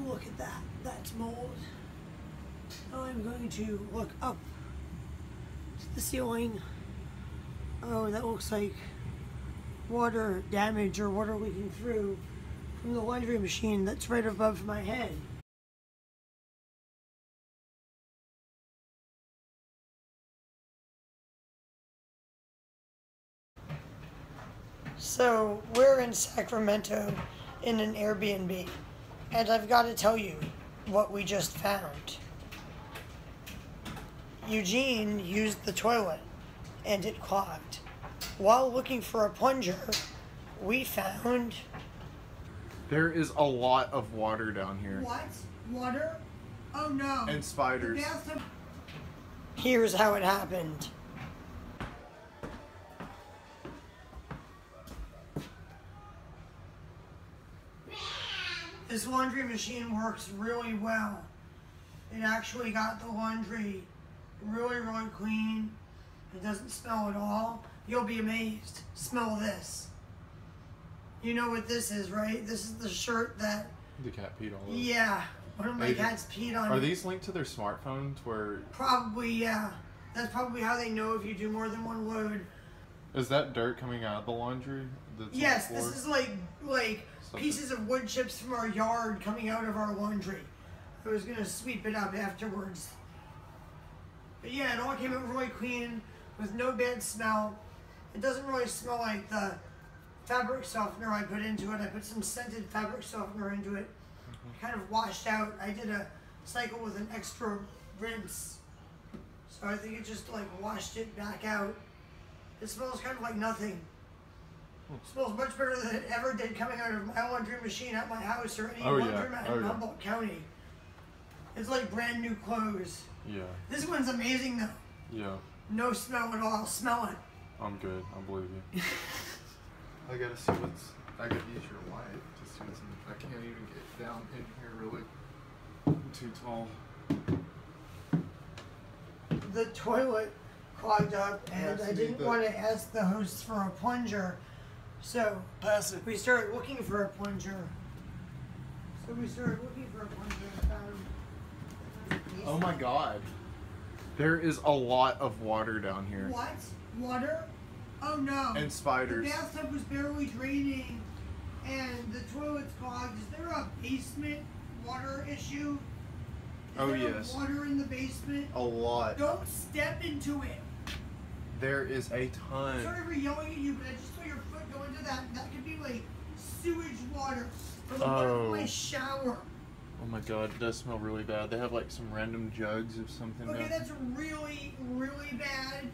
look at that. That's mold. Now I'm going to look up to the ceiling. Oh, that looks like water damage or water leaking through from the laundry machine that's right above my head. So, we're in Sacramento in an Airbnb, and I've got to tell you what we just found. Eugene used the toilet, and it clogged. While looking for a plunger, we found... There is a lot of water down here. What? Water? Oh no. And spiders. The bathtub... Here's how it happened. This laundry machine works really well. It actually got the laundry really, really clean. It doesn't smell at all. You'll be amazed. Smell this. You know what this is, right? This is the shirt that... The cat peed all over. Yeah. One of my cats peed on it. Are these linked to their smartphones where... Probably, yeah. That's probably how they know if you do more than one load. Is that dirt coming out of the laundry? Yes, this is like pieces of wood chips from our yard coming out of our laundry. I was going to sweep it up afterwards. But yeah, it all came out really clean with no bad smell. It doesn't really smell like the fabric softener I put into it. I put some scented fabric softener into it. It kind of washed out. I did a cycle with an extra rinse. So I think it just like washed it back out. It smells kind of like nothing. It smells much better than it ever did coming out of my laundry machine at my house or any laundromat in Humboldt County. It's like brand new clothes. Yeah. This one's amazing though. Yeah. No smell at all. Smell it. I'm good. I believe you. I gotta see what's... I gotta use your light to see what's in... I can't even get down in here really. I'm too tall. The toilet clogged up and I didn't want to ask the hosts for a plunger. So we started looking for a plunger. Oh my god. There is a lot of water down here. What? Water? Oh no. And spiders. The bathtub was barely draining and the toilet's clogged. Is there a basement water issue? Oh there yes. Water in the basement? A lot. Don't step into it. There is a ton. I'm sorry for yelling at you, but I just saw your foot go into that. That could be like sewage water from one of my shower. Oh my god, it does smell really bad. They have like some random jugs of something. Okay, that's really, really bad.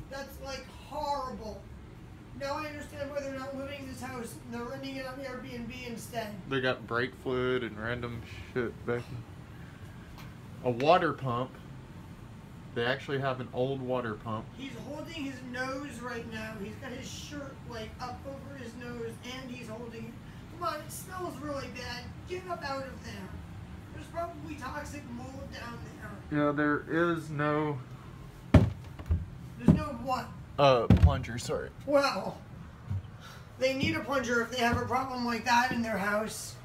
That's like horrible. Now I understand why they're not living in this house. They're renting it on Airbnb instead. They got brake fluid and random shit back in. A water pump. They actually have an old water pump. He's holding his nose right now. He's got his shirt like up over his nose and he's holding it. Come on, it smells really bad. Get up out of there. There's probably toxic mold down there. Yeah, there is no... There's no what? Plunger, sorry. Well, they need a plunger if they have a problem like that in their house.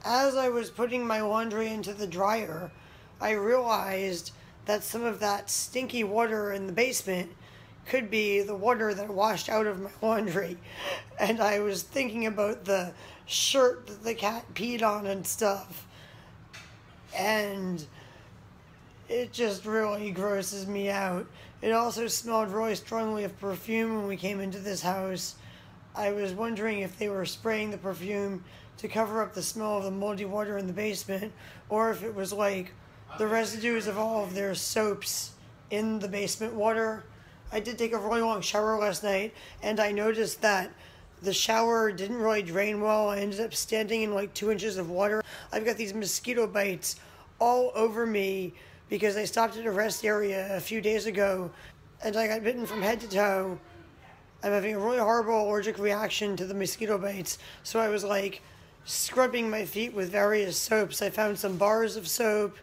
As I was putting my laundry into the dryer, I realized that some of that stinky water in the basement could be the water that washed out of my laundry. And I was thinking about the shirt that the cat peed on and stuff. And it just really grosses me out. It also smelled really strongly of perfume when we came into this house. I was wondering if they were spraying the perfume to cover up the smell of the moldy water in the basement, or if it was like the residues of all of their soaps in the basement water. I did take a really long shower last night, and I noticed that the shower didn't really drain well. I ended up standing in like 2 inches of water. I've got these mosquito bites all over me because I stopped at a rest area a few days ago, and I got bitten from head to toe. I'm having a really horrible allergic reaction to the mosquito bites, so I was like scrubbing my feet with various soaps. I found some bars of soap.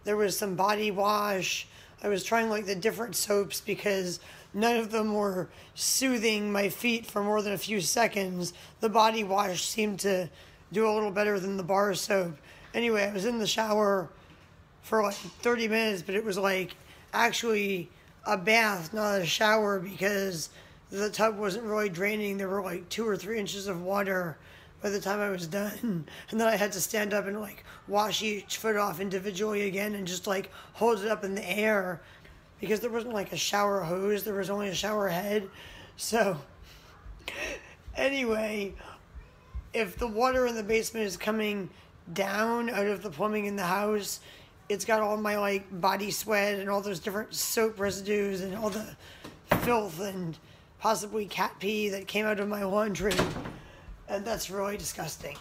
There was some body wash. I was trying like the different soaps because none of them were soothing my feet for more than a few seconds. The body wash seemed to do a little better than the bar soap. Anyway, I was in the shower for like 30 minutes, but it was like actually a bath, not a shower, because the tub wasn't really draining. There were like 2 or 3 inches of water by the time I was done. And then I had to stand up and like wash each foot off individually again and just like hold it up in the air, because there wasn't like a shower hose, there was only a shower head. So anyway, if the water in the basement is coming down out of the plumbing in the house, it's got all my like body sweat and all those different soap residues and all the filth and possibly cat pee that came out of my laundry. And that's really disgusting.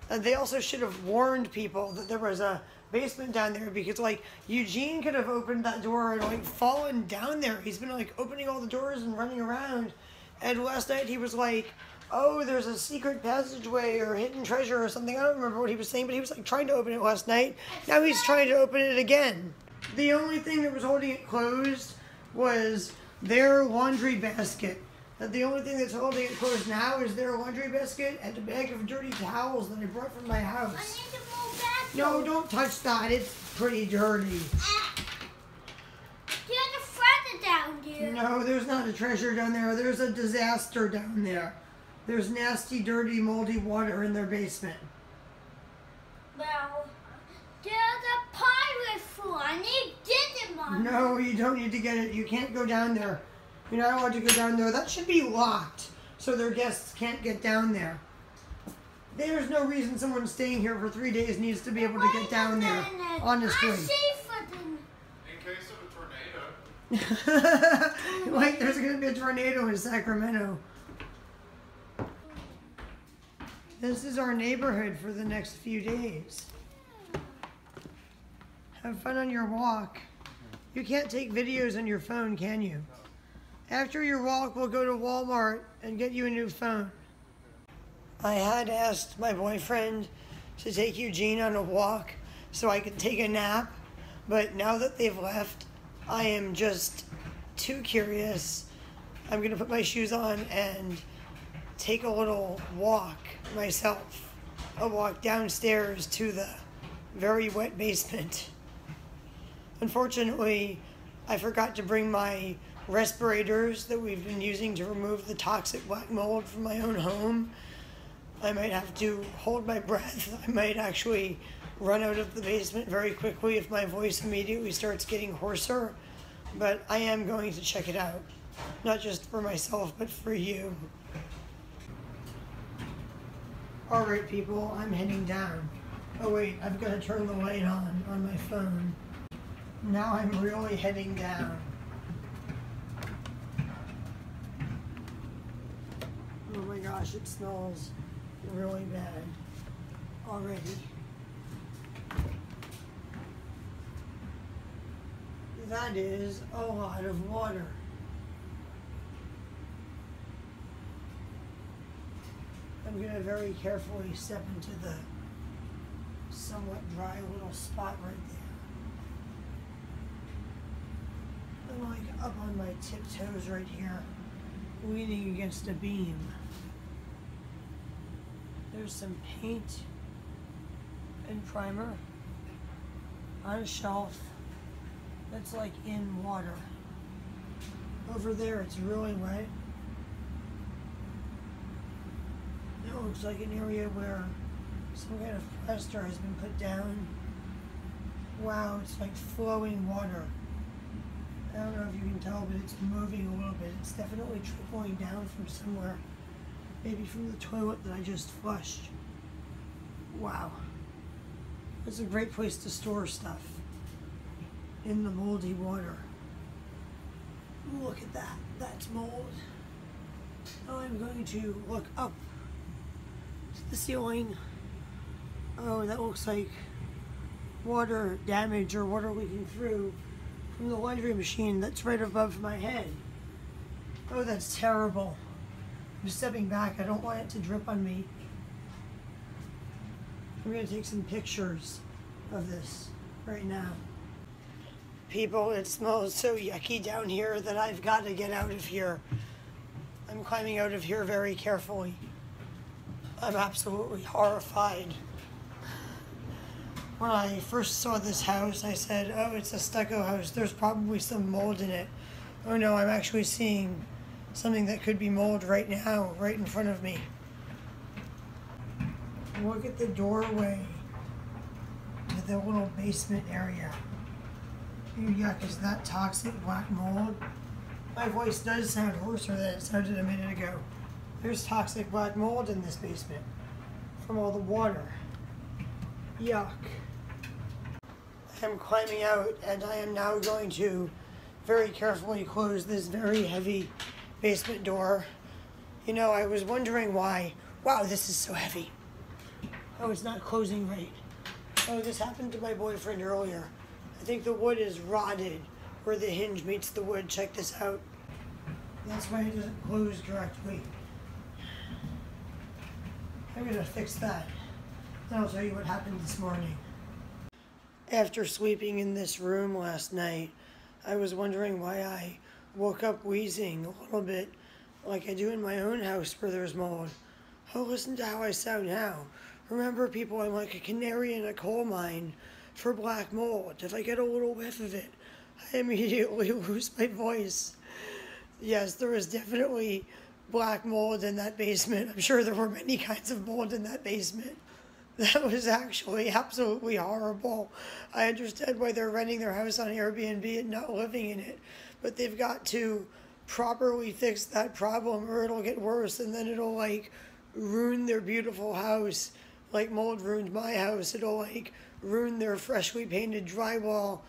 And they also should have warned people that there was a basement down there, because like Eugene could have opened that door and like fallen down there. He's been like opening all the doors and running around. And last night he was like, oh, there's a secret passageway or hidden treasure or something. I don't remember what he was saying, but he was like trying to open it last night. Now he's trying to open it again. The only thing that was holding it closed was their laundry basket. And the only thing that's holding it closed now is their laundry basket and a bag of dirty towels that I brought from my house. I need to move back. No, don't touch that. It's pretty dirty. There's a treasure down there. No, there's not a treasure down there. There's a disaster down there. There's nasty, dirty, moldy water in their basement. Well, there's a pirate floor. I need to get it, Mom. No, you don't need to get it. You can't go down there. You're not allowed to go down there. That should be locked so their guests can't get down there. There's no reason someone staying here for 3 days needs to be able to get down there, honestly. I'm safe for them. In case of a tornado. Like there's going to be a tornado in Sacramento. This is our neighborhood for the next few days. Have fun on your walk. You can't take videos on your phone, can you? After your walk, we'll go to Walmart and get you a new phone. I had asked my boyfriend to take Eugene on a walk so I could take a nap, but now that they've left, I am just too curious. I'm going to put my shoes on and take a little walk myself. A walk downstairs to the very wet basement. Unfortunately, I forgot to bring my respirators that we've been using to remove the toxic black mold from my own home. I might have to hold my breath. I might actually run out of the basement very quickly if my voice immediately starts getting hoarser. But I am going to check it out. Not just for myself, but for you. Alright people, I'm heading down. Oh wait, I've got to turn the light on my phone. Now I'm really heading down. Oh my gosh, it smells really bad already. That is a lot of water. I'm going to very carefully step into the somewhat dry little spot right there. I'm like up on my tiptoes right here, leaning against a beam. There's some paint and primer on a shelf that's like in water. Over there it's really wet. It looks like an area where some kind of plaster has been put down. Wow, it's like flowing water. I don't know if you can tell, but it's moving a little bit. It's definitely trickling down from somewhere. Maybe from the toilet that I just flushed. Wow. It's a great place to store stuff. In the moldy water. Look at that. That's mold. Now I'm going to look up to the ceiling. Oh, that looks like water damage or water leaking through from the laundry machine that's right above my head. Oh, that's terrible. I'm stepping back. I don't want it to drip on me. I'm going to take some pictures of this right now. People, it smells so yucky down here that I've got to get out of here. I'm climbing out of here very carefully. I'm absolutely horrified. When I first saw this house, I said, oh, it's a stucco house. There's probably some mold in it. Oh no, I'm actually seeing something that could be mold right now, right in front of me. Look at the doorway to the little basement area. Ew, yuck, is that toxic black mold? My voice does sound hoarser than it sounded a minute ago. There's toxic black mold in this basement from all the water. Yuck. I'm climbing out, and I am now going to very carefully close this very heavy basement door. You know, I was wondering why. Wow, this is so heavy. Oh, it's not closing right. Oh, this happened to my boyfriend earlier. I think the wood is rotted where the hinge meets the wood. Check this out. That's why it doesn't close correctly. I'm gonna fix that. Then I'll tell you what happened this morning. After sleeping in this room last night, I was wondering why I woke up wheezing a little bit like I do in my own house where there's mold. Oh, listen to how I sound now. Remember, people, I'm like a canary in a coal mine for black mold. If I get a little whiff of it, I immediately lose my voice. Yes, there was definitely black mold in that basement. I'm sure there were many kinds of mold in that basement. That was actually absolutely horrible. I understand why they're renting their house on Airbnb and not living in it, but they've got to properly fix that problem or it'll get worse, and then it'll like ruin their beautiful house like mold ruined my house. It'll like ruin their freshly painted drywall.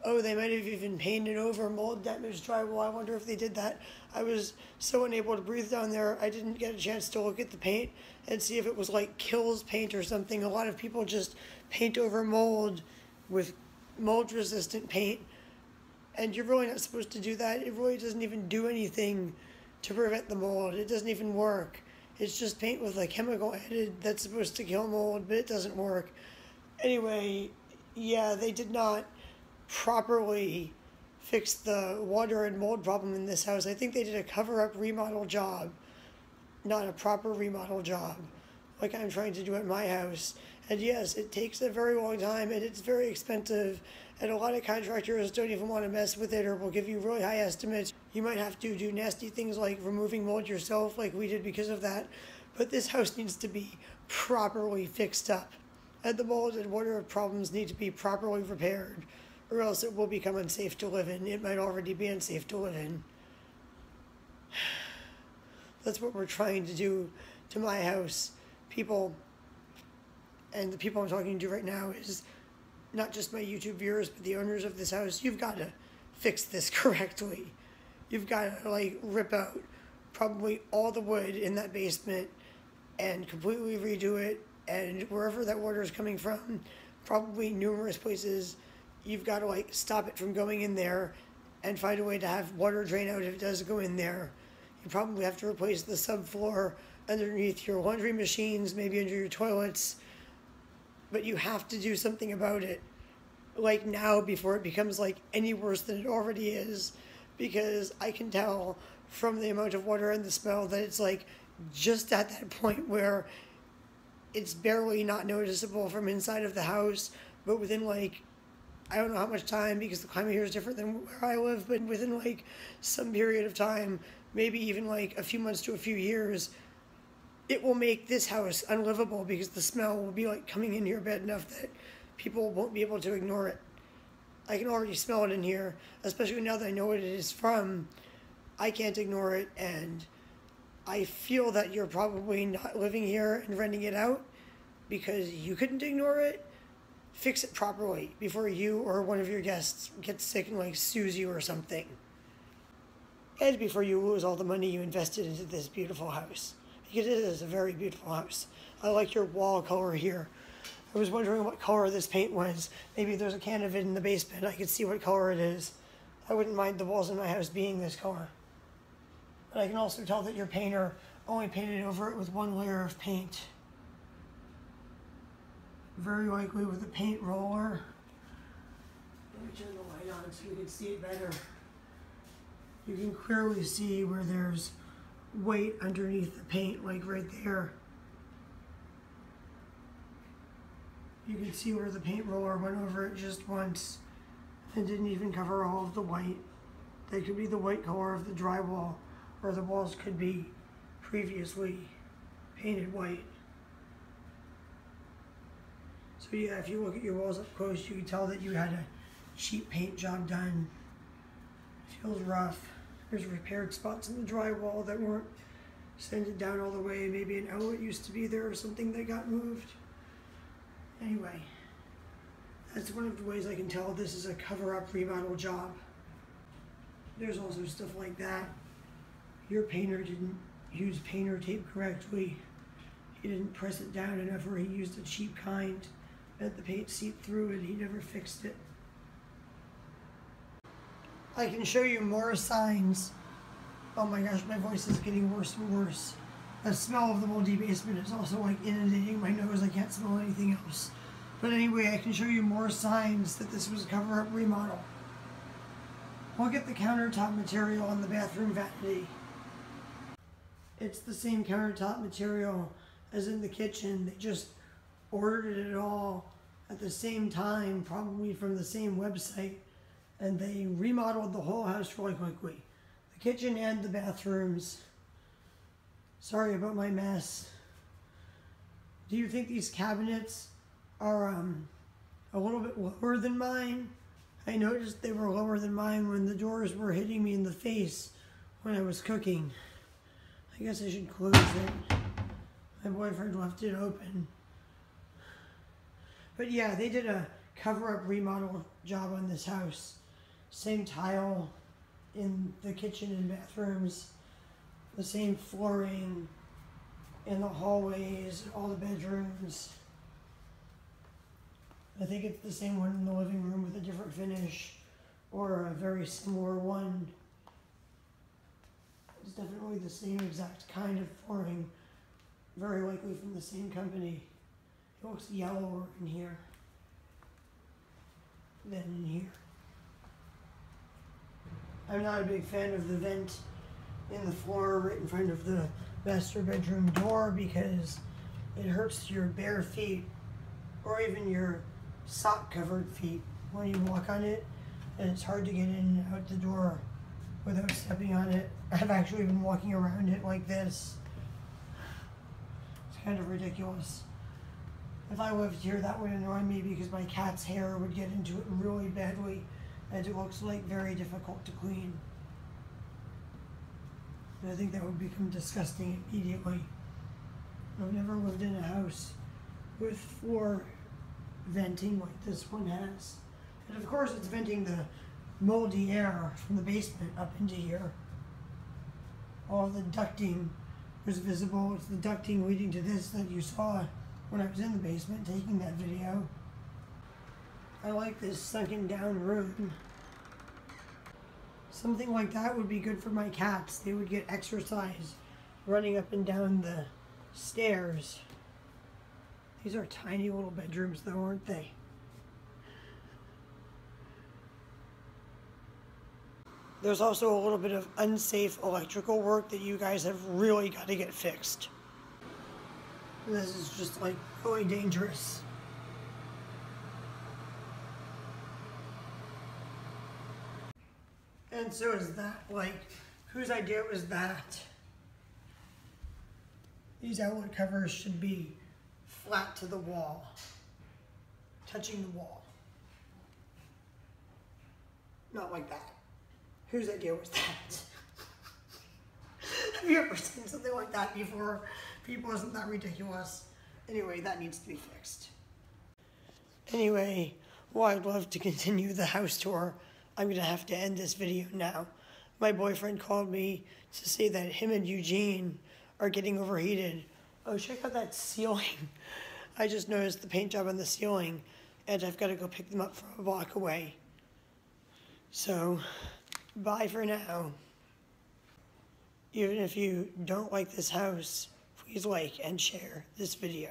Oh, they might have even painted over mold damaged drywall. I wonder if they did that. I was so unable to breathe down there, I didn't get a chance to look at the paint and see if it was like Kills paint or something. A lot of people just paint over mold with mold resistant paint, and you're really not supposed to do that. It really doesn't even do anything to prevent the mold. It doesn't even work. It's just paint with a chemical added that's supposed to kill mold, but it doesn't work. Anyway, yeah, they did not properly fix the water and mold problem in this house. I think they did a cover-up remodel job, not a proper remodel job, like I'm trying to do at my house. And yes, it takes a very long time, and it's very expensive, and a lot of contractors don't even want to mess with it or will give you really high estimates. You might have to do nasty things like removing mold yourself, like we did because of that. But this house needs to be properly fixed up, and the mold and water problems need to be properly repaired, or else it will become unsafe to live in. It might already be unsafe to live in. That's what we're trying to do to my house. People, and the people I'm talking to right now is not just my YouTube viewers, but the owners of this house. You've got to fix this correctly. You've got to like rip out probably all the wood in that basement and completely redo it, and wherever that water is coming from, probably numerous places, you've got to like stop it from going in there and find a way to have water drain out if it does go in there. You probably have to replace the subfloor underneath your laundry machines, maybe under your toilets, but you have to do something about it, like now, before it becomes like any worse than it already is, because I can tell from the amount of water and the smell that it's like just at that point where it's barely not noticeable from inside of the house, but within like, I don't know how much time, because the climate here is different than where I live, but within like some period of time, maybe even like a few months to a few years, it will make this house unlivable, because the smell will be like coming in here bad enough that people won't be able to ignore it. I can already smell it in here, especially now that I know what it is from. I can't ignore it, and I feel that you're probably not living here and renting it out because you couldn't ignore it. Fix it properly before you or one of your guests gets sick and like sues you or something. And before you lose all the money you invested into this beautiful house. Because it is a very beautiful house. I like your wall color here. I was wondering what color this paint was. Maybe there's a can of it in the basement. I could see what color it is. I wouldn't mind the walls in my house being this color. But I can also tell that your painter only painted over it with one layer of paint. Very likely with a paint roller. Let me turn the light on so you can see it better. You can clearly see where there's weight underneath the paint, like right there. You can see where the paint roller went over it just once and didn't even cover all of the white. That could be the white color of the drywall, or the walls could be previously painted white. So yeah, if you look at your walls up close, you can tell that you had a cheap paint job done. It feels rough. There's repaired spots in the drywall that weren't sanded down all the way. Maybe an outlet used to be there or something that got moved. Anyway, that's one of the ways I can tell this is a cover-up remodel job. There's also stuff like that. Your painter didn't use painter tape correctly. He didn't press it down enough, or he used a cheap kind. Let the paint seep through and he never fixed it. I can show you more signs. Oh my gosh, my voice is getting worse and worse. The smell of the moldy basement is also like inundating my nose. I can't smell anything else. But anyway, I can show you more signs that this was a cover-up remodel. Look at the countertop material on the bathroom vanity. It's the same countertop material as in the kitchen. They just ordered it all at the same time, probably from the same website, and they remodeled the whole house really quickly. The kitchen and the bathrooms. Sorry about my mess. Do you think these cabinets are a little bit lower than mine? I noticed they were lower than mine when the doors were hitting me in the face when I was cooking. I guess I should close it. My boyfriend left it open. But yeah, they did a cover-up remodel job on this house. Same tile in the kitchen and bathrooms. The same flooring in the hallways, all the bedrooms. I think it's the same one in the living room with a different finish, or a very similar one. It's definitely the same exact kind of flooring, very likely from the same company. It looks yellower in here than in here. I'm not a big fan of the vent in the floor right in front of the master bedroom door because it hurts your bare feet, or even your sock covered feet when you walk on it, and it's hard to get in and out the door without stepping on it. I've actually been walking around it like this. It's kind of ridiculous. If I lived here, that would annoy me because my cat's hair would get into it really badly, and it looks like very difficult to clean. And I think that would become disgusting immediately. I've never lived in a house with floor venting like this one has. And of course it's venting the moldy air from the basement up into here. All the ducting was visible. It's the ducting leading to this that you saw when I was in the basement taking that video. I like this sunken down room. Something like that would be good for my cats. They would get exercise running up and down the stairs. These are tiny little bedrooms though, aren't they? There's also a little bit of unsafe electrical work that you guys have really got to get fixed. This is just like really dangerous. And so is that, like, whose idea was that? These outlet covers should be flat to the wall, touching the wall. Not like that. Whose idea was that? Have you ever seen something like that before? People, isn't that ridiculous? Anyway, that needs to be fixed. Anyway, well, I'd love to continue the house tour. I'm going to have to end this video now. My boyfriend called me to say that him and Eugene are getting overheated. Oh, check out that ceiling. I just noticed the paint job on the ceiling, and I've got to go pick them up from a block away. So, bye for now. Even if you don't like this house, please like and share this video.